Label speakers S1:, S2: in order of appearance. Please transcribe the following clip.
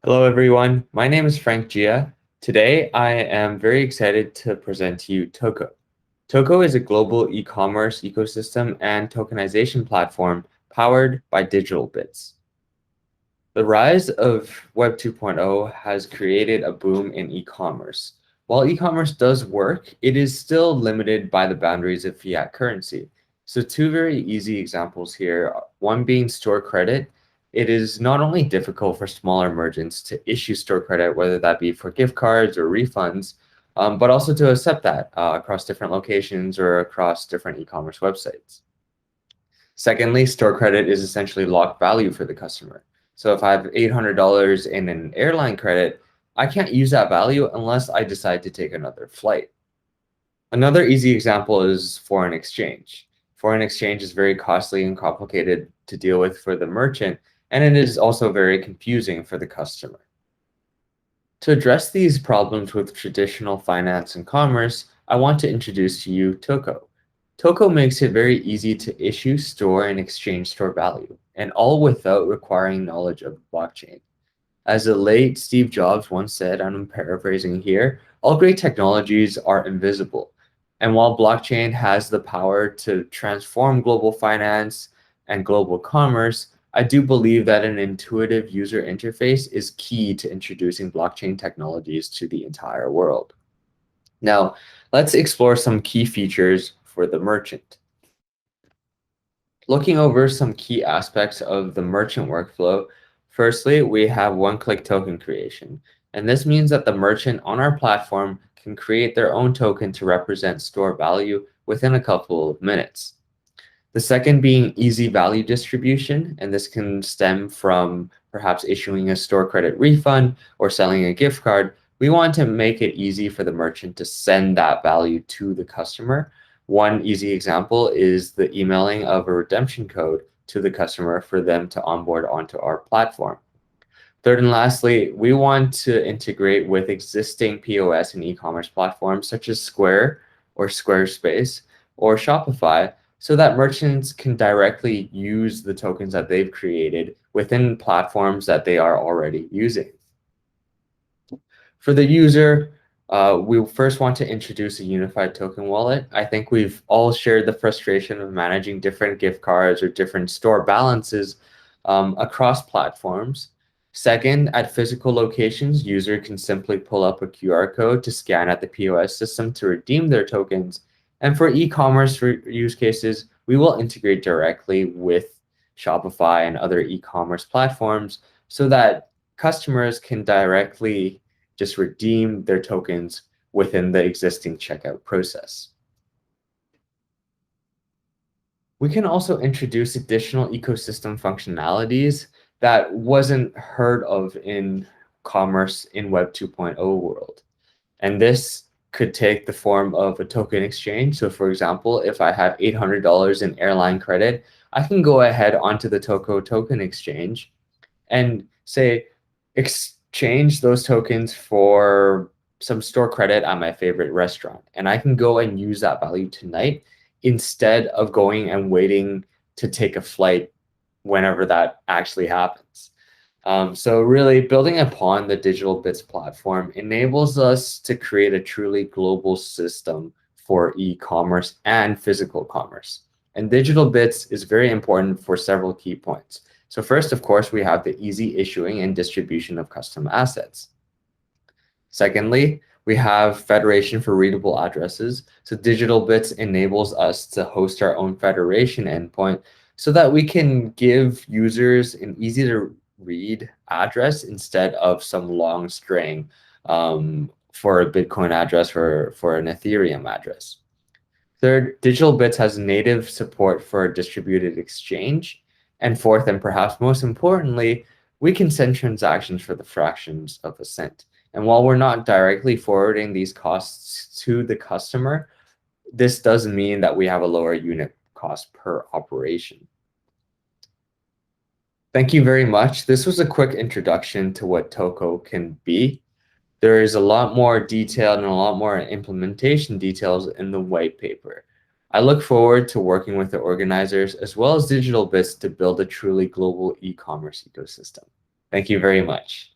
S1: Hello, everyone. My name is Frank Gia. Today, I am very excited to present to you Toco. Toco is a global e-commerce ecosystem and tokenization platform powered by digital bits. The rise of Web 2.0 has created a boom in e-commerce. While e-commerce does work, it is still limited by the boundaries of fiat currency. So two very easy examples here, one being store credit. It is not only difficult for smaller merchants to issue store credit, whether that be for gift cards or refunds, but also to accept that across different locations or across different e-commerce websites. Secondly, store credit is essentially locked value for the customer. So if I have $800 in an airline credit, I can't use that value unless I decide to take another flight. Another easy example is foreign exchange. Foreign exchange is very costly and complicated to deal with for the merchant, and it is also very confusing for the customer. To address these problems with traditional finance and commerce, I want to introduce to you Toco. Toco makes it very easy to issue, store, and exchange store value, and all without requiring knowledge of blockchain. As the late Steve Jobs once said, and I'm paraphrasing here, all great technologies are invisible. And while blockchain has the power to transform global finance and global commerce, I do believe that an intuitive user interface is key to introducing blockchain technologies to the entire world. Now, let's explore some key features for the merchant. Looking over some key aspects of the merchant workflow, firstly, we have one-click token creation. And this means that the merchant on our platform can create their own token to represent store value within a couple of minutes. The second being easy value distribution, and this can stem from perhaps issuing a store credit refund or selling a gift card. We want to make it easy for the merchant to send that value to the customer. One easy example is the emailing of a redemption code to the customer for them to onboard onto our platform. Third and lastly, we want to integrate with existing POS and e-commerce platforms such as Square or Squarespace or Shopify so that merchants can directly use the tokens that they've created within platforms that they are already using. For the user, we first want to introduce a unified token wallet. I think we've all shared the frustration of managing different gift cards or different store balances across platforms. Second, at physical locations, user can simply pull up a QR code to scan at the POS system to redeem their tokens. And for e-commerce use cases, we will integrate directly with Shopify and other e-commerce platforms so that customers can directly just redeem their tokens within the existing checkout process. We can also introduce additional ecosystem functionalities that wasn't heard of in commerce in Web 2.0 world. And this could take the form of a token exchange. So for example, if I have $800 in airline credit, I can go ahead onto the Toco token exchange and say, exchange those tokens for some store credit at my favorite restaurant. And I can go and use that value tonight instead of going and waiting to take a flight whenever that actually happens. So really building upon the Digital Bits platform enables us to create a truly global system for e-commerce and physical commerce. And Digital Bits is very important for several key points. So first, of course, we have the easy issuing and distribution of custom assets. Secondly, we have federation for readable addresses. So Digital Bits enables us to host our own federation endpoint so that we can give users an easy to read address instead of some long string for a Bitcoin address or for an Ethereum address. Third, Digital Bits has native support for distributed exchange. And fourth, and perhaps most importantly, we can send transactions for the fractions of a cent. And while we're not directly forwarding these costs to the customer, this does mean that we have a lower unit cost per operation. Thank you very much. This was a quick introduction to what Toco can be. There is a lot more detail and a lot more implementation details in the white paper. I look forward to working with the organizers as well as Digital Bits to build a truly global e-commerce ecosystem. Thank you very much.